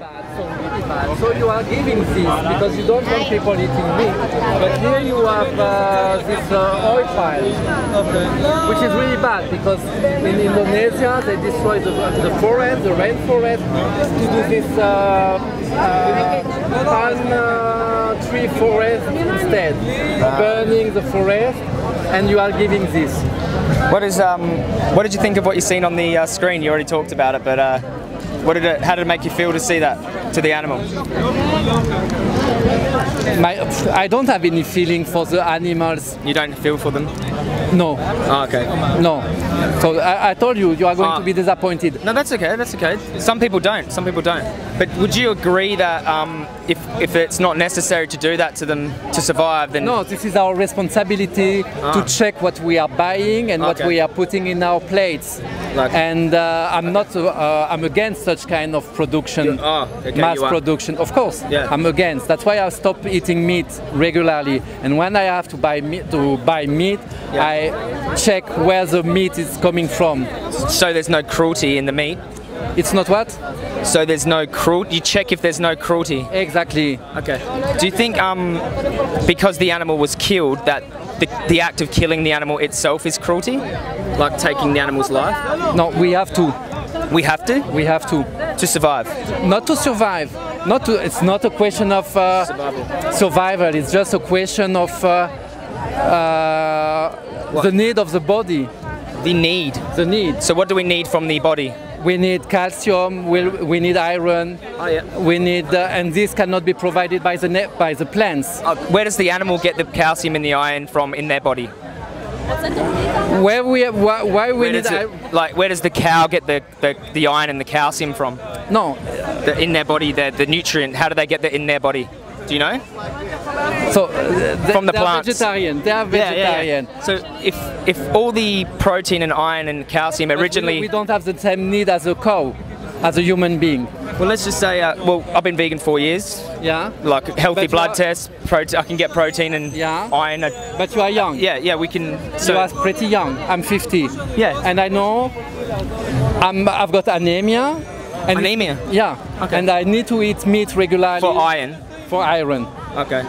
bad. So you are giving this because you don't want people eating meat. But here you have this oil palm, which is really bad because in Indonesia they destroy the forest, the rainforest, to do this palm tree forest instead, burning the forest, and you are giving this. What did you think of what you've seen on the screen? You already talked about it, but how did it make you feel to see that to the animal? I don't have any feeling for the animals. You don't feel for them? No. Oh, okay. No. So I told you, you are going to be disappointed. No, that's okay. That's okay. Some people don't. Some people don't. But would you agree that if it's not necessary to do that to them to survive, then no, this is our responsibility to check what we are buying and what we are putting in our plates. And I'm against such kind of production, mass production. Of course, I'm against. That's why I stop eating meat regularly. And when I have to buy meat, I check where the meat is coming from. So there's no cruelty in the meat? It's not what? So there's no cruelty. You check if there's no cruelty. Exactly. Okay. Do you think because the animal was killed that the act of killing the animal itself is cruelty? Like taking the animal's life? No, we have to. We have to? We have to. To survive? Not to survive. It's not a question of survival. It's just a question of the need of the body. The need? The need. So what do we need from the body? We need calcium, we need iron, we need, and this cannot be provided by the plants. Where does the animal get the calcium and the iron from in their body? Where does the cow get the iron and the calcium from? No. In their body, the nutrient, how do they get that in their body? Do you know? So from the plants. Vegetarian. They are vegetarian. So if all the protein and iron and calcium originally, we don't have the same need as a cow, as a human being. Well, let's just say, well, I've been vegan 4 years. Yeah. Like healthy blood tests, I can get protein and iron. But you are young. Yeah, we can. So you are pretty young. I'm 50. Yeah. And I know I've got anemia. And anemia? Yeah. Okay. And I need to eat meat regularly. For iron? For iron. Okay.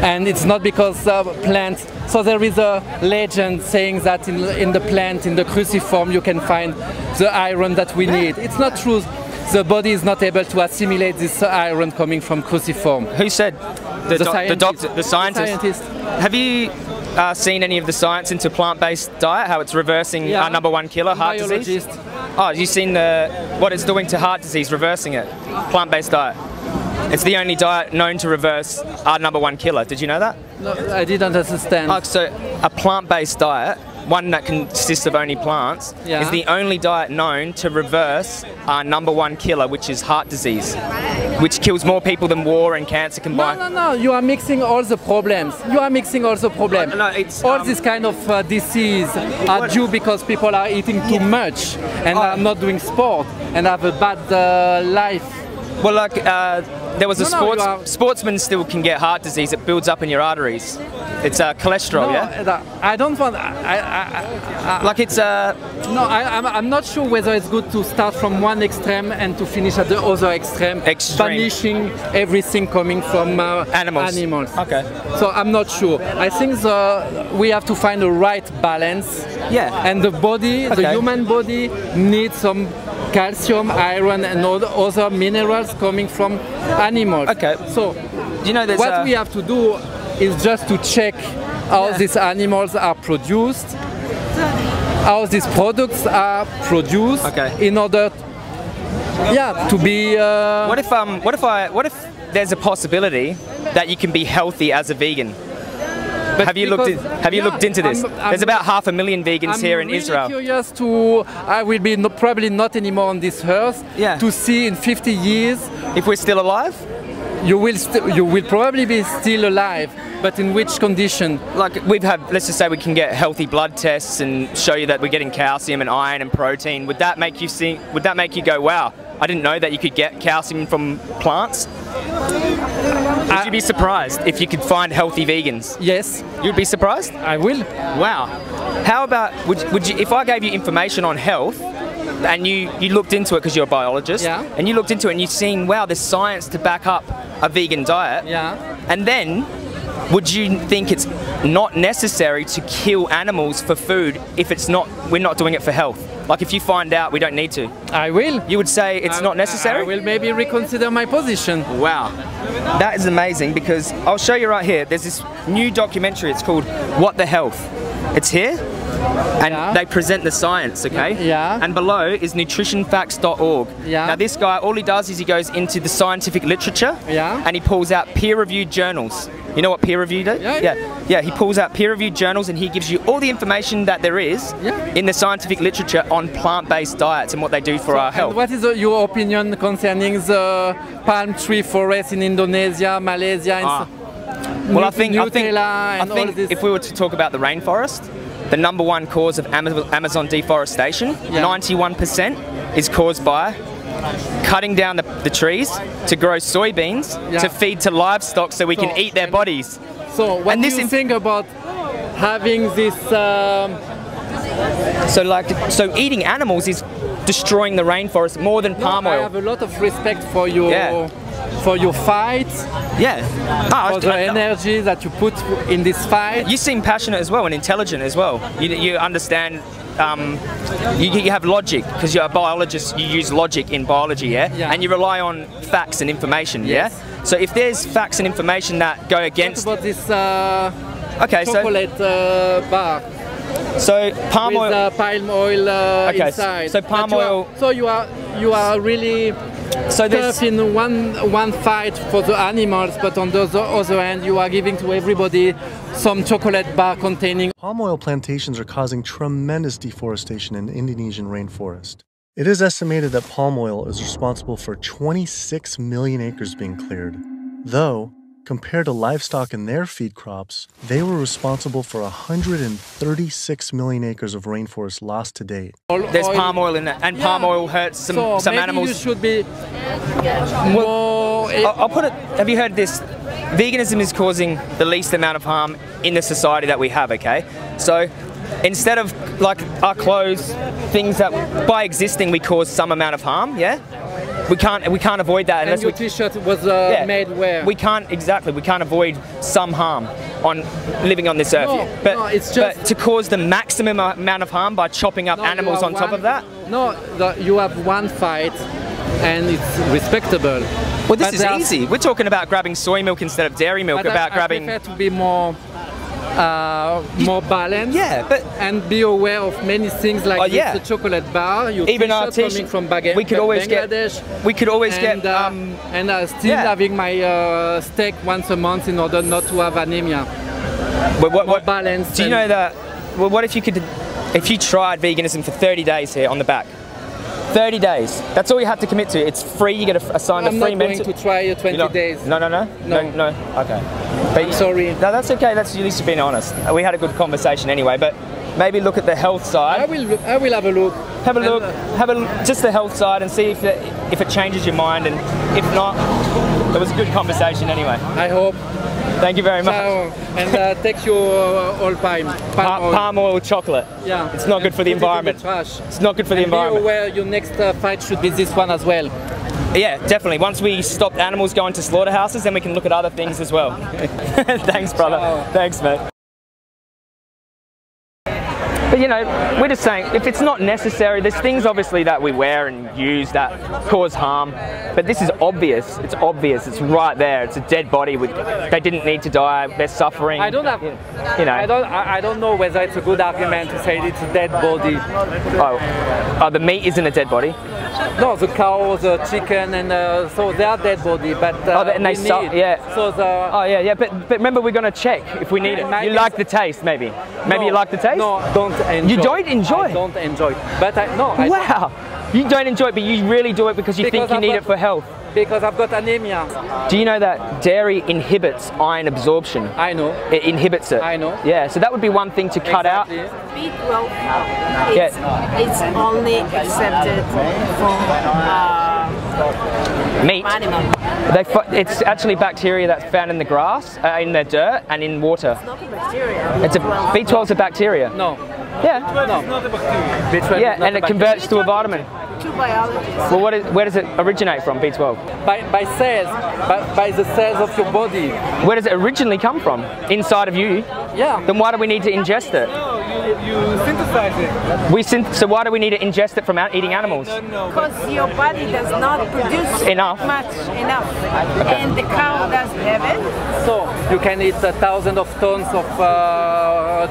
And it's not because plants. So there is a legend saying that in the plant, in the cruciform, you can find the iron that we need. It's not true. The body is not able to assimilate this iron coming from cruciform. Who said? The doctor, the scientist. Have you seen any of the science into plant-based diet? How it's reversing our #1 killer, heart disease? Oh, you've seen what it's doing to heart disease, reversing it? Plant-based diet. It's the only diet known to reverse our #1 killer. Did you know that? No, I didn't understand. So a plant-based diet, one that consists of only plants, is the only diet known to reverse our #1 killer, which is heart disease, which kills more people than war and cancer combined. No, you are mixing all the problems. You are mixing all the problems. No, it's, all this kind of disease are due because people are eating too much and are not doing sport and have a bad life. Well, like there was sportsman still can get heart disease. It builds up in your arteries. It's cholesterol, I don't want. Like it's No, I'm not sure whether it's good to start from one extreme and to finish at the other extreme. Banishing everything coming from animals. Okay. So I'm not sure. I think we have to find the right balance. Yeah. And the body, the human body, needs some calcium, iron, and other minerals coming from animals. Okay. So, you know, what we have to do is just to check how these animals are produced, how these products are produced, in order, to be. What if there's a possibility that you can be healthy as a vegan? But have you looked into this? There's about 500,000 vegans here in Israel. I'm really curious to. I will be probably not anymore on this earth. To see in 50 years if we're still alive. You will probably be still alive, but in which condition? Like let's just say we can get healthy blood tests and show you that we're getting calcium and iron and protein. Would that make you Would that make you go, wow, I didn't know that you could get calcium from plants? Would you be surprised if you could find healthy vegans? Yes. You'd be surprised? I will. Wow. How about, would you, if I gave you information on health, and you looked into it because you're a biologist, and you looked into it and you've seen, wow, there's science to back up a vegan diet. And then, would you think it's not necessary to kill animals for food if we're not doing it for health? Like if you find out we don't need to. I will. You would say it's not necessary? I will maybe reconsider my position. Wow. That is amazing, because I'll show you right here. There's this new documentary. It's called What the Health. It's here. And they present the science, okay? And below is nutritionfacts.org. Now this guy, all he does is he goes into the scientific literature and he pulls out peer-reviewed journals. You know what peer-reviewed is? Yeah, he pulls out peer-reviewed journals and he gives you all the information that there is in the scientific literature on plant-based diets and what they do for our health. And what is your opinion concerning the palm tree forest in Indonesia, Malaysia, well, I think if we were to talk about the rainforest, the #1 cause of Amazon deforestation, 91% is caused by cutting down the trees to grow soybeans to feed to livestock so we can eat their bodies. So what do you think about having this... So eating animals is destroying the rainforest more than palm oil. I have a lot of respect for your... For your fight, for the energy that you put in this fight. You seem passionate as well and intelligent as well. You understand, you have logic, because you're a biologist, you use logic in biology, and you rely on facts and information, So if there's facts and information that go against... What about this chocolate bar? So palm oil... With palm oil inside. So palm oil... So you are really... So tough in one fight for the animals, but on the other hand, you are giving to everybody some chocolate bar containing... Palm oil plantations are causing tremendous deforestation in the Indonesian rainforest. It is estimated that palm oil is responsible for 26 million acres being cleared. Though, compared to livestock and their feed crops, they were responsible for 136 million acres of rainforest lost to date. There's palm oil in it, and palm oil hurts some animals. You should be more... I'll put it... Have you heard this? Veganism is causing the least amount of harm in the society that we have, okay? So instead of like our clothes, things that by existing we cause some amount of harm, we can't avoid that unless your t-shirt was made where? We can't avoid some harm on living on this earth. But to cause the maximum amount of harm by chopping up animals on top of that? No, you have one fight and it's respectable. Well, this is easy. We're talking about grabbing soy milk instead of dairy milk, I prefer to be more balanced, and be aware of many things like the chocolate bar, your t-shirt coming from Bangladesh. We could always get and still having my steak once a month in order not to have anemia. What balance? Do you know that? Well, what if you tried veganism for 30 days here on the back? 30 days. That's all you have to commit to. It's free. You get assigned a free mentor. I'm not going to try 20 days. No. Okay. I'm sorry. No, that's okay. That's at least you've been honest. We had a good conversation anyway. But maybe look at the health side. I will have a look. Have a look. Just the health side and see if it changes your mind. And if not, it was a good conversation anyway. I hope. Thank you very much. And take your palm oil chocolate. Yeah. It's not good for the environment. It's not good for the environment. Be aware your next fight should be this one as well. Yeah, definitely. Once we stop animals going to slaughterhouses, then we can look at other things as well. Thanks, brother. Thanks, mate. But you know, we're just saying, if it's not necessary, there's things obviously that we wear and use that cause harm. But this is obvious. It's obvious. It's right there. It's a dead body. They didn't need to die. They're suffering. I don't have, you know. I don't know whether it's a good argument to say it's a dead body. Oh, the meat isn't a dead body. No, the cow, the chicken, and so they are dead body. But and they yeah. So But remember, we're gonna check if we need it. You like the taste, maybe? Maybe you like the taste? No, don't enjoy. You don't enjoy? I don't enjoy. But I wow. You don't enjoy it, but you really do it because you think you need it for health. Because I've got anemia. Do you know that dairy inhibits iron absorption? I know. It inhibits it. I know. Yeah, so that would be one thing to cut out. B12 it's only accepted from meat. Animal. It's actually bacteria that's found in the grass, in the dirt, and in water. It's not a bacteria. B12's a bacteria. No. Yeah. No. B12 yeah, and it converts to a vitamin. To biologists. Well, where does it originate from, B12? By cells, by the cells of your body. Where does it originally come from? Inside of you? Yeah. Then why do we need to ingest it? You synthesize it. So why do we need to ingest it from eating animals? Because your body does not produce enough. Okay. And the cow doesn't have it. So you can eat thousands of tons of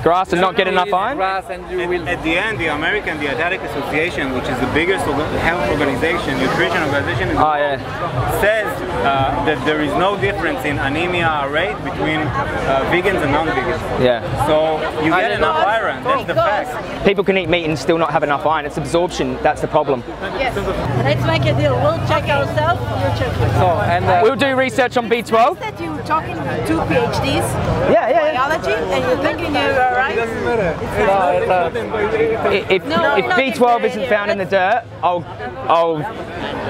grass and not get enough iron? Grass and you will... At the end, the American Dietetic Association, which is the biggest health organization, nutrition organization in the world, says that there is no difference in anemia rate between vegans and non-vegans. Yeah. So you get enough iron, that's the fact. People can eat meat and still not have enough iron. It's absorption, that's the problem. Yes. Let's make a deal. We'll check ourselves, you check yourself. We'll do research on B12. That you're talking to 2 PhDs yeah. biology and you're thinking you're alright? If B12 isn't found in the dirt, I'll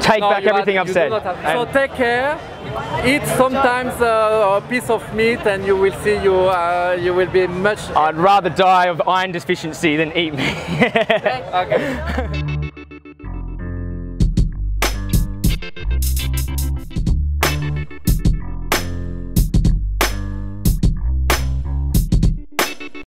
take back everything I've said. So take care. Eat sometimes a piece of meat, and you will see you will be much. I'd rather die of iron deficiency than eat meat. Okay.